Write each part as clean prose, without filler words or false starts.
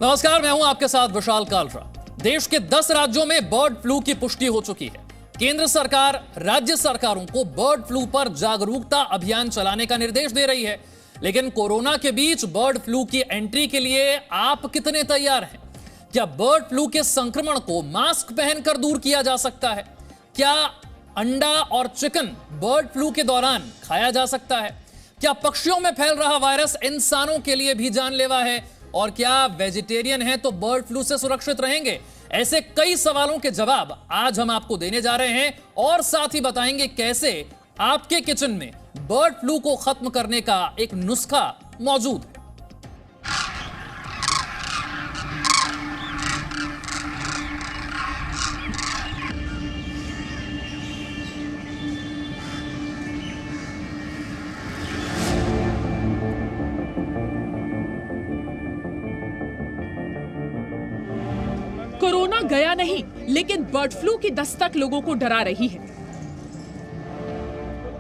नमस्कार, मैं हूं आपके साथ विशाल कालरा। देश के 10 राज्यों में बर्ड फ्लू की पुष्टि हो चुकी है। केंद्र सरकार राज्य सरकारों को बर्ड फ्लू पर जागरूकता अभियान चलाने का निर्देश दे रही है। लेकिन कोरोना के बीच बर्ड फ्लू की एंट्री के लिए आप कितने तैयार हैं? क्या बर्ड फ्लू के संक्रमण को मास्क पहनकर दूर किया जा सकता है? क्या अंडा और चिकन बर्ड फ्लू के दौरान खाया जा सकता है? क्या पक्षियों में फैल रहा वायरस इंसानों के लिए भी जानलेवा है? और क्या वेजिटेरियन हैं तो बर्ड फ्लू से सुरक्षित रहेंगे? ऐसे कई सवालों के जवाब आज हम आपको देने जा रहे हैं और साथ ही बताएंगे कैसे आपके किचन में बर्ड फ्लू को खत्म करने का एक नुस्खा मौजूद है। कोरोना गया नहीं, लेकिन बर्ड फ्लू की दस्तक लोगों को डरा रही है।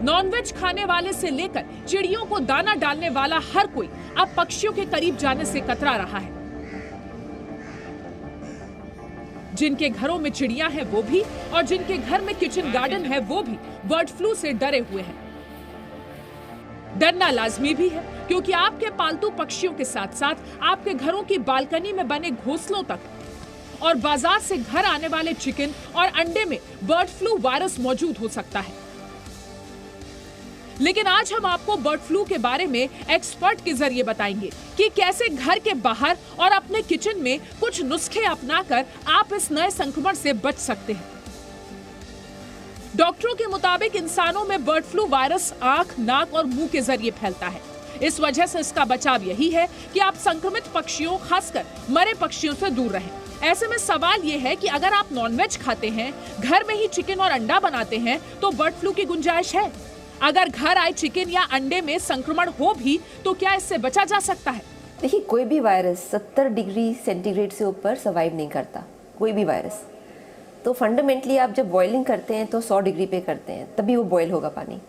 नॉनवेज खाने वाले से लेकर चिड़ियों को दाना डालने वाला हर कोई अब पक्षियों के करीब जाने से कतरा रहा है। जिनके घरों में चिड़ियां हैं वो भी, और जिनके घर में किचन गार्डन है वो भी बर्ड फ्लू से डरे हुए हैं। डरना लाजमी भी है, क्योंकि आपके पालतू पक्षियों के साथ साथ आपके घरों की बालकनी में बने घोंसलों तक और बाजार से घर आने वाले चिकन और अंडे में बर्ड फ्लू वायरस मौजूद हो सकता है। लेकिन आज हम आपको बर्ड फ्लू के बारे में एक्सपर्ट के जरिए बताएंगे कि कैसे घर के बाहर और अपने किचन में कुछ नुस्खे अपनाकर आप इस नए संक्रमण से बच सकते हैं। डॉक्टरों के मुताबिक इंसानों में बर्ड फ्लू वायरस आंख, नाक और मुंह के जरिए फैलता है। इस वजह से इसका बचाव यही है कि आप संक्रमित पक्षियों, खासकर मरे पक्षियों से दूर रहें। ऐसे में सवाल ये है कि अगर आप नॉनवेज खाते हैं, घर में ही चिकन और अंडा बनाते हैं, तो बर्ड फ्लू की गुंजाइश है। अगर घर आए चिकन या अंडे में संक्रमण हो भी तो क्या इससे बचा जा सकता है? देखिए, कोई भी वायरस 70 डिग्री सेंटीग्रेड से ऊपर सर्वाइव नहीं करता, कोई भी वायरस। तो फंडामेंटली आप जब बॉइलिंग करते हैं तो 100 डिग्री पे करते हैं, तभी वो बॉयल होगा पानी।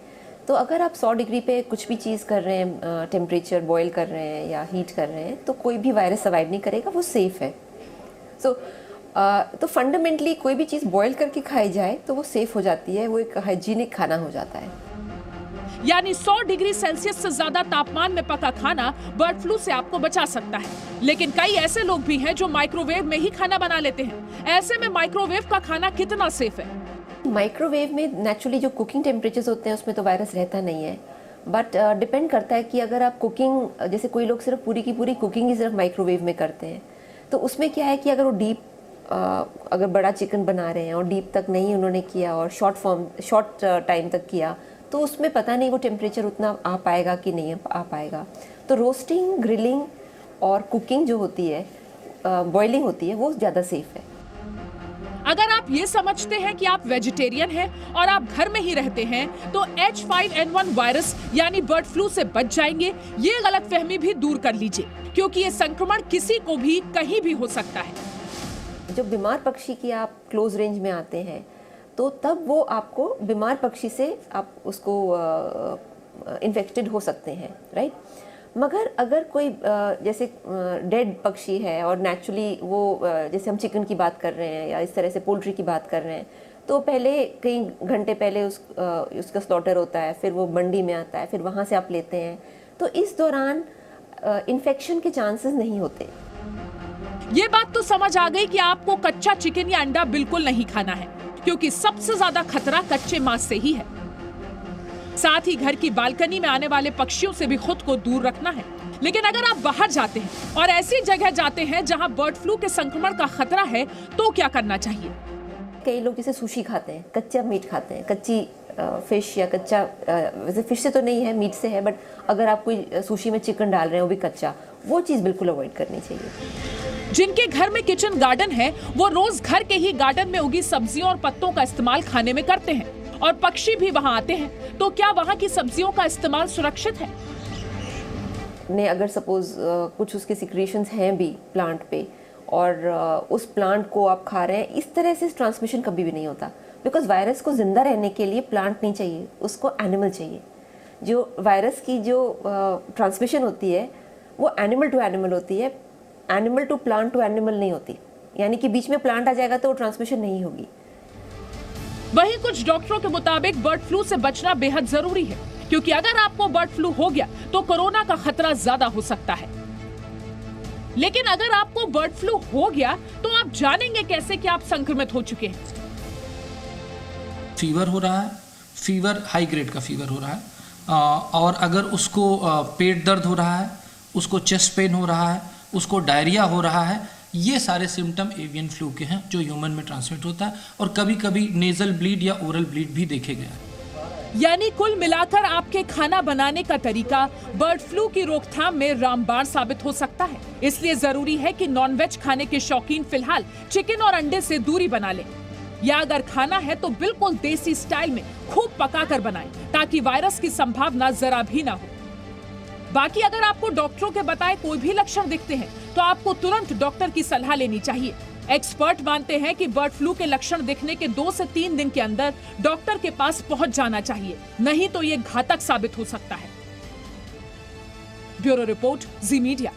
तो अगर आप 100 डिग्री पे कुछ भी चीज़ कर रहे हैं, टेम्परेचर बॉयल कर रहे हैं या हीट कर रहे हैं, तो कोई भी वायरस सर्वाइव नहीं करेगा, वो सेफ़ है। तो फंडामेंटली कोई भी चीज़ बॉयल करके खाई जाए तो वो सेफ हो जाती है, वो एक हाइजीनिक खाना हो जाता है। यानी 100 डिग्री सेल्सियस से ज्यादा तापमान में पका खाना बर्ड फ्लू से आपको बचा सकता है। लेकिन कई ऐसे लोग भी हैं जो माइक्रोवेव में ही खाना बना लेते हैं। ऐसे में माइक्रोवेव का खाना कितना सेफ है? माइक्रोवेव में नेचुरली जो कुकिंग टेम्परेचर्स होते हैं उसमें तो वायरस रहता नहीं है, बट डिपेंड करता है कि अगर आप कुकिंग, जैसे कोई लोग सिर्फ पूरी की पूरी कुकिंग ही सिर्फ माइक्रोवेव में करते हैं, तो उसमें क्या है कि अगर वो डीप अगर बड़ा चिकन बना रहे हैं और डीप तक नहीं उन्होंने किया और शॉर्ट टाइम तक किया, तो उसमें पता नहीं वो टेम्परेचर उतना आ पाएगा कि नहीं आ पाएगा। तो रोस्टिंग, ग्रिलिंग और कुकिंग जो होती है, बॉइलिंग होती है, वो ज़्यादा सेफ है। अगर आप ये समझते हैं कि आप वेजिटेरियन हैं और आप घर में ही रहते हैं तो H5N1 वायरस यानी बर्ड फ्लू से बच जाएंगे, ये गलतफहमी भी दूर कर लीजिए, क्योंकि ये संक्रमण किसी को भी कहीं भी हो सकता है। जब बीमार पक्षी की आप क्लोज रेंज में आते हैं तो तब वो आपको बीमार पक्षी से आप उसको इन्फेक्टेड हो सकते हैं, राइट। मगर अगर कोई जैसे डेड पक्षी है और नेचुरली वो जैसे हम चिकन की बात कर रहे हैं या इस तरह से पोल्ट्री की बात कर रहे हैं, तो पहले कई घंटे पहले उसका स्लॉटर होता है, फिर वो मंडी में आता है, फिर वहाँ से आप लेते हैं, तो इस दौरान इन्फेक्शन के चांसेस नहीं होते। ये बात तो समझ आ गई कि आपको कच्चा चिकन या अंडा बिल्कुल नहीं खाना है, क्योंकि सबसे ज्यादा खतरा कच्चे मांस से ही है। साथ ही घर की बालकनी में आने वाले पक्षियों से भी खुद को दूर रखना है। लेकिन अगर आप बाहर जाते हैं और ऐसी जगह जाते हैं जहां बर्ड फ्लू के संक्रमण का खतरा है, तो क्या करना चाहिए? कई लोग जैसे सुशी खाते हैं, कच्चा मीट खाते हैं, कच्ची फिश या कच्चा, वैसे फिश से तो नहीं है, मीट से है, बट अगर आप कोई सुशी में चिकन डाल रहे हैं वो भी कच्चा, वो चीज़ बिल्कुल अवॉइड करनी चाहिए। जिनके घर में किचन गार्डन है वो रोज घर के ही गार्डन में उगी सब्जियों और पत्तों का इस्तेमाल खाने में करते हैं और पक्षी भी वहां आते हैं, तो क्या वहां की सब्जियों का इस्तेमाल सुरक्षित है? ने अगर सपोज कुछ उसके सिक्रीशंस हैं भी प्लांट पे और उस प्लांट को आप खा रहे हैं, इस तरह से ट्रांसमिशन कभी भी नहीं होता, बिकॉज वायरस को जिंदा रहने के लिए प्लांट नहीं चाहिए, उसको एनिमल चाहिए। जो वायरस की जो ट्रांसमिशन होती है वो एनिमल टू एनिमल होती है, एनिमल टू एनिमल नहीं होती, यानी कि बीच में प्लांट आ जाएगा तो वो ट्रांसमिशन नहीं होगी। वहीं कुछ डॉक्टरों के मुताबिक बर्ड फ्लू से बचना बेहद जरूरी है, क्योंकि अगर आपको बर्ड फ्लू हो गया तो कोरोना का खतरा ज्यादा हो सकता है। लेकिन अगर आपको बर्ड फ्लू हो गया तो आप जानेंगे कैसे कि आप संक्रमित हो चुके हैं? फीवर हो रहा है, फीवर हाई ग्रेड का फीवर हो रहा है, और अगर उसको पेट दर्द हो रहा है, उसको चेस्ट पेन हो रहा है, उसको डायरिया हो रहा है, ये सारे सिम्टम एवियन फ्लू के हैं जो ह्यूमन में ट्रांसमिट होता है, और कभी कभी नेजल ब्लीड या ओरल ब्लीड भी देखे गए हैं। यानी कुल मिलाकर आपके खाना बनाने का तरीका बर्ड फ्लू की रोकथाम में रामबाण साबित हो सकता है। इसलिए जरूरी है कि नॉनवेज खाने के शौकीन फिलहाल चिकन और अंडे से दूरी बना लें, या अगर खाना है तो बिल्कुल देसी स्टाइल में खूब पकाकर बनाएं, ताकि वायरस की संभावना जरा भी ना हो। बाकी अगर आपको डॉक्टरों के बताए कोई भी लक्षण दिखते हैं तो आपको तुरंत डॉक्टर की सलाह लेनी चाहिए। एक्सपर्ट मानते हैं कि बर्ड फ्लू के लक्षण दिखने के 2 से 3 दिन के अंदर डॉक्टर के पास पहुंच जाना चाहिए, नहीं तो ये घातक साबित हो सकता है। ब्यूरो रिपोर्ट, जी मीडिया।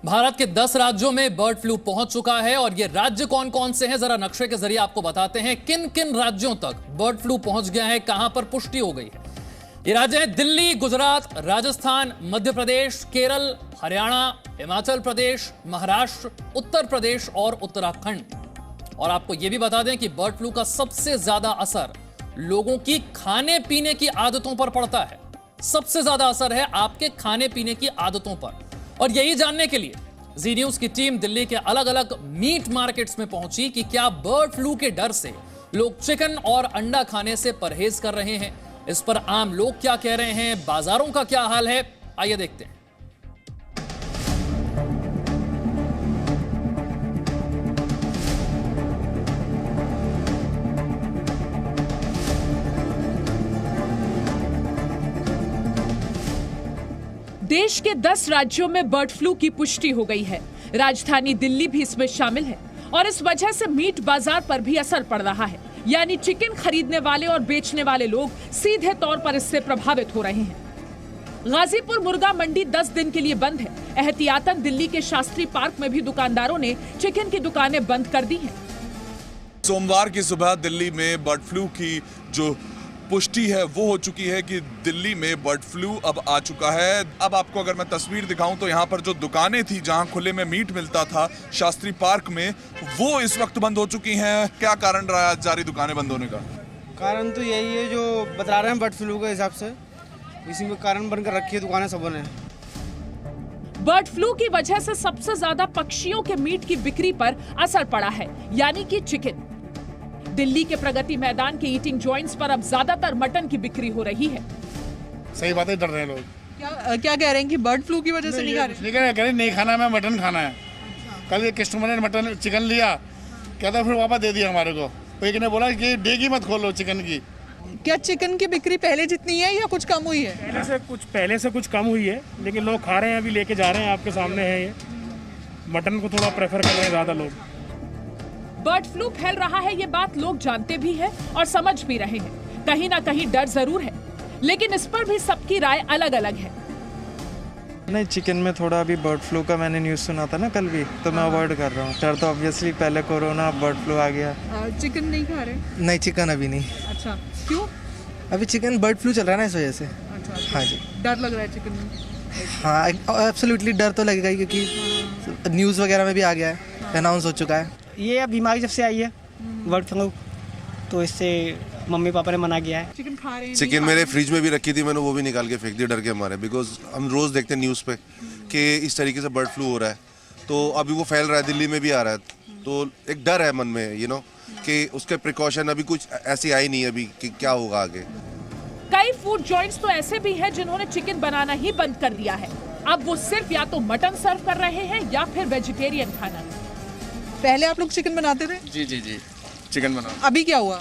भारत के 10 राज्यों में बर्ड फ्लू पहुंच चुका है, और ये राज्य कौन कौन से हैं जरा नक्शे के जरिए आपको बताते हैं किन किन राज्यों तक बर्ड फ्लू पहुंच गया है, कहां पर पुष्टि हो गई है। ये राज्य हैं दिल्ली, गुजरात, राजस्थान, मध्य प्रदेश, केरल, हरियाणा, हिमाचल प्रदेश, महाराष्ट्र, उत्तर प्रदेश और उत्तराखंड। और आपको यह भी बता दें कि बर्ड फ्लू का सबसे ज्यादा असर लोगों की खाने पीने की आदतों पर पड़ता है। सबसे ज्यादा असर है आपके खाने पीने की आदतों पर। और यही जानने के लिए जी न्यूज की टीम दिल्ली के अलग अलग मीट मार्केट्स में पहुंची कि क्या बर्ड फ्लू के डर से लोग चिकन और अंडा खाने से परहेज कर रहे हैं। इस पर आम लोग क्या कह रहे हैं, बाजारों का क्या हाल है, आइए देखते हैं। देश के 10 राज्यों में बर्ड फ्लू की पुष्टि हो गई है। राजधानी दिल्ली भी इसमें शामिल है, और इस वजह से मीट बाजार पर भी असर पड़ रहा है। यानी चिकन खरीदने वाले और बेचने वाले लोग सीधे तौर पर इससे प्रभावित हो रहे हैं। गाजीपुर मुर्गा मंडी 10 दिन के लिए बंद है। एहतियातन दिल्ली के शास्त्री पार्क में भी दुकानदारों ने चिकन की दुकानें बंद कर दी हैं। सोमवार की सुबह दिल्ली में बर्ड फ्लू की जो पुष्टि है वो हो चुकी है कि दिल्ली में बर्ड फ्लू अब आ चुका है। अब आपको अगर मैं तस्वीर दिखाऊं तो यहाँ पर जो दुकानें थी जहाँ खुले में मीट मिलता था शास्त्री पार्क में, वो इस वक्त बंद हो चुकी हैं। क्या कारण रहा है सारी दुकानें बंद होने का? कारण तो यही है जो बता रहे हैं बर्ड फ्लू के हिसाब से, इसी में कारण बनकर रखी है दुकानें सबों ने। बर्ड फ्लू की वजह से सबसे ज्यादा पक्षियों के मीट की बिक्री पर असर पड़ा है, यानी कि चिकन। दिल्ली के प्रगति मैदान के ईटिंग जॉइंट्स पर अब ज्यादातर मटन की बिक्री हो रही है। सही बात है, डर रहे हैं लोग। क्या कह रहे हैं कि बर्ड फ्लू की वजह से नहीं खा रहे? कह रहे नहीं खाना, मैं मटन खाना है। कल एक कस्टमर ने मटन चिकन लिया, कहता फिर वापस दे दिया हमारे को। तो एक ने बोला कि डेगी मत खोलो चिकन की। क्या चिकन की बिक्री पहले जितनी है या कुछ कम हुई है? पहले से कुछ कम हुई है, लेकिन लोग खा रहे हैं, अभी लेके जा रहे हैं, आपके सामने है ये। मटन को थोड़ा प्रेफर कर रहे हैं ज्यादा लोग। बर्ड फ्लू फैल रहा है, ये बात लोग जानते भी हैं और समझ भी रहे हैं। कहीं ना कहीं डर जरूर है, लेकिन इस पर भी सबकी राय अलग अलग है। नहीं, चिकन में थोड़ा अभी बर्ड फ्लू का मैंने न्यूज़ सुना था ना कल भी, तो मैं अवॉइड कर रहा हूँ। डर तो ऑब्वियसली पहले कोरोना, बर्ड फ्लू आ गया। चिकन नहीं खा रहे? नहीं, चिकन अभी नहीं। अच्छा, क्यों? अभी चिकन बर्ड फ्लू चल रहा है ना, इस वजह से। अच्छा, हाँ जी। डर लग रहा है चिकन में? हाँ, एब्सोल्युटली डर तो लगेगा ही, क्योंकि न्यूज़ वगैरह में भी आ गया है, अनाउंस हो चुका है। ये अब बीमारी जब से आई है बर्ड फ्लू, तो इससे मम्मी पापा ने मना किया है। चिकन खा रहे हैं? चिकन मेरे फ्रिज में भी रखी थी, मैंने वो भी निकाल के फेंक दी डर के हमारे, बिकॉज हम रोज़ देखते हैं न्यूज़ पे कि इस तरीके से बर्ड फ्लू हो रहा है। तो अभी वो फैल रहा है, दिल्ली में भी आ रहा है, तो एक डर है मन में, यू नो, कि उसके प्रिकॉशन अभी कुछ ऐसी आई नहीं अभी कि क्या होगा आगे। कई फूड जॉइंट्स तो ऐसे भी हैं जिन्होंने चिकन बनाना ही बंद कर दिया है। अब वो सिर्फ या तो मटन सर्व कर रहे हैं या फिर वेजिटेरियन खाना। पहले आप लोग चिकन बनाते थे? जी, चिकन बना। अभी क्या हुआ?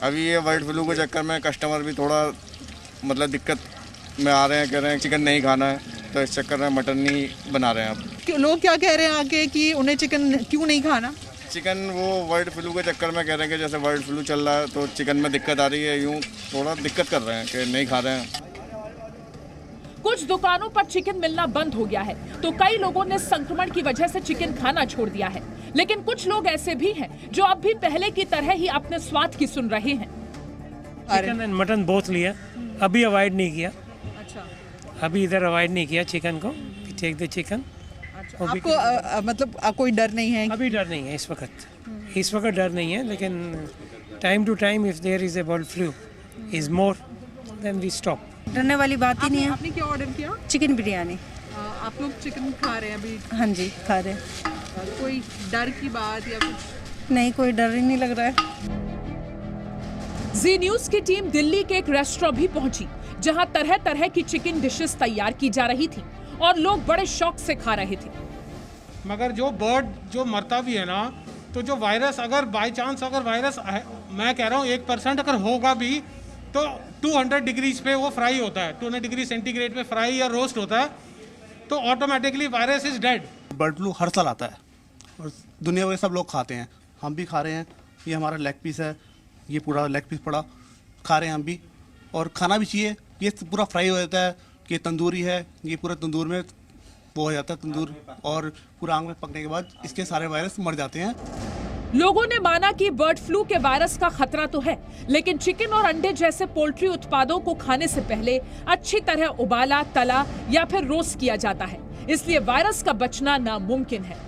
अभी ये बर्ड फ्लू के चक्कर में कस्टमर भी थोड़ा मतलब दिक्कत में आ रहे हैं, कह रहे हैं चिकन नहीं खाना है, तो इस चक्कर में मटन नहीं बना रहे हैं अब। लोग क्या कह रहे हैं आके कि उन्हें चिकन क्यों नहीं खाना? चिकन वो बर्ड फ्लू के चक्कर में कह रहे हैं कि जैसे बर्ड फ्लू चल रहा है तो चिकन में दिक्कत आ रही है, यूँ थोड़ा दिक्कत कर रहे हैं कि नहीं खा रहे हैं। कुछ दुकानों पर चिकन मिलना बंद हो गया है, तो कई लोगों ने संक्रमण की वजह से चिकन खाना छोड़ दिया है। लेकिन कुछ लोग ऐसे भी हैं जो अब भी पहले की तरह ही अपने स्वाद की सुन रहे हैं। चिकन एंड मटन बोथ लिया, अभी अवॉइड नहीं किया। अच्छा, अभी इधर अवॉइड नहीं किया चिकन को, टेक द चिकन। आपको मतलब कोई डर नहीं है? अभी डर नहीं है इस वक्त डर नहीं है, लेकिन time to time if there is a bird flu is more than we stop. डरने वाली बात ही नहीं है। आपने क्या ऑर्डर किया? चिकन बिरयानी। आप लोग चिकन खा रहे हैं अभी? हाँ जी, खा रहे हैं। कोई डर की बात या कुछ? नहीं, कोई डर ही नहीं लग रहा है। जी न्यूज की टीम दिल्ली के एक रेस्टोरेंट भी पहुंची, जहां तरह तरह की चिकन डिशेस तैयार की जा रही थी और लोग बड़े शौक से खा रहे थे। मगर जो बर्ड जो मरता भी है ना, तो जो वायरस अगर बाय चांस अगर वायरस मैं कह रहा हूँ 1% अगर होगा भी तो 200 डिग्रीज पे वो फ्राई होता है, 200 डिग्री सेंटीग्रेड पे फ्राई या रोस्ट होता है, तो automatically virus is dead. Bird flu हर साल आता है और दुनिया भर के सब लोग खाते हैं, हम भी खा रहे हैं। ये हमारा लेग पीस है, ये पूरा लेग पीस पड़ा खा रहे हैं हम भी, और खाना भी चाहिए। ये पूरा फ्राई हो जाता है, ये तंदूरी है, ये पूरा तंदूर में वो हो जाता है तंदूर, और पूरा आग में पकने के बाद इसके सारे वायरस मर जाते हैं। लोगों ने माना कि बर्ड फ्लू के वायरस का खतरा तो है, लेकिन चिकन और अंडे जैसे पोल्ट्री उत्पादों को खाने से पहले अच्छी तरह उबाला, तला या फिर रोस्ट किया जाता है, इसलिए वायरस का बचना नामुमकिन है।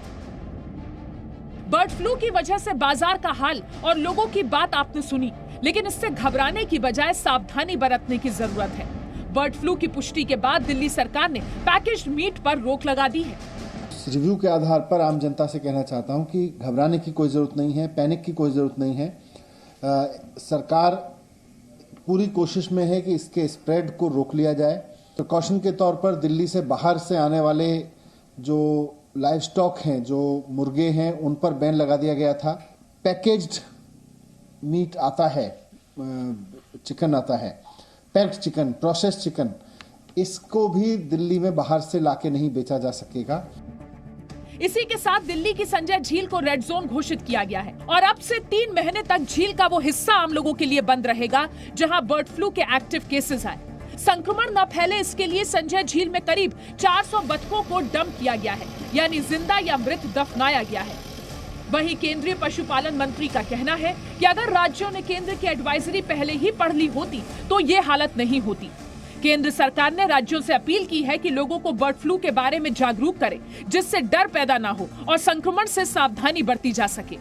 बर्ड फ्लू की वजह से बाजार का हाल और लोगों की बात आपने सुनी, लेकिन इससे घबराने की बजाय सावधानी बरतने की जरूरत है। बर्ड फ्लू की पुष्टि के बाद दिल्ली सरकार ने पैकेज्ड मीट पर रोक लगा दी है। रिव्यू के आधार पर आम जनता से कहना चाहता हूं कि घबराने की कोई ज़रूरत नहीं है, पैनिक की कोई ज़रूरत नहीं है। सरकार पूरी कोशिश में है कि इसके स्प्रेड को रोक लिया जाए। प्रिकॉशन के तौर पर दिल्ली से बाहर से आने वाले जो लाइव स्टॉक हैं, जो मुर्गे हैं, उन पर बैन लगा दिया गया था। पैकेज्ड मीट आता है, चिकन आता है, पैक्ड चिकन, प्रोसेस्ड चिकन, इसको भी दिल्ली में बाहर से लाके नहीं बेचा जा सकेगा। इसी के साथ दिल्ली की संजय झील को रेड जोन घोषित किया गया है और अब से 3 महीने तक झील का वो हिस्सा आम लोगों के लिए बंद रहेगा जहां बर्ड फ्लू के एक्टिव केसेस आए। संक्रमण न फैले इसके लिए संजय झील में करीब 400 बतखों को डंप किया गया है, यानी जिंदा या मृत दफनाया गया है। वहीं केंद्रीय पशुपालन मंत्री का कहना है कि अगर राज्यों ने केंद्र की एडवाइजरी पहले ही पढ़ ली होती तो ये हालत नहीं होती। केंद्र सरकार ने राज्यों से अपील की है कि लोगों को बर्ड फ्लू के बारे में जागरूक करें, जिससे डर पैदा ना हो और संक्रमण से सावधानी बरती जा सके।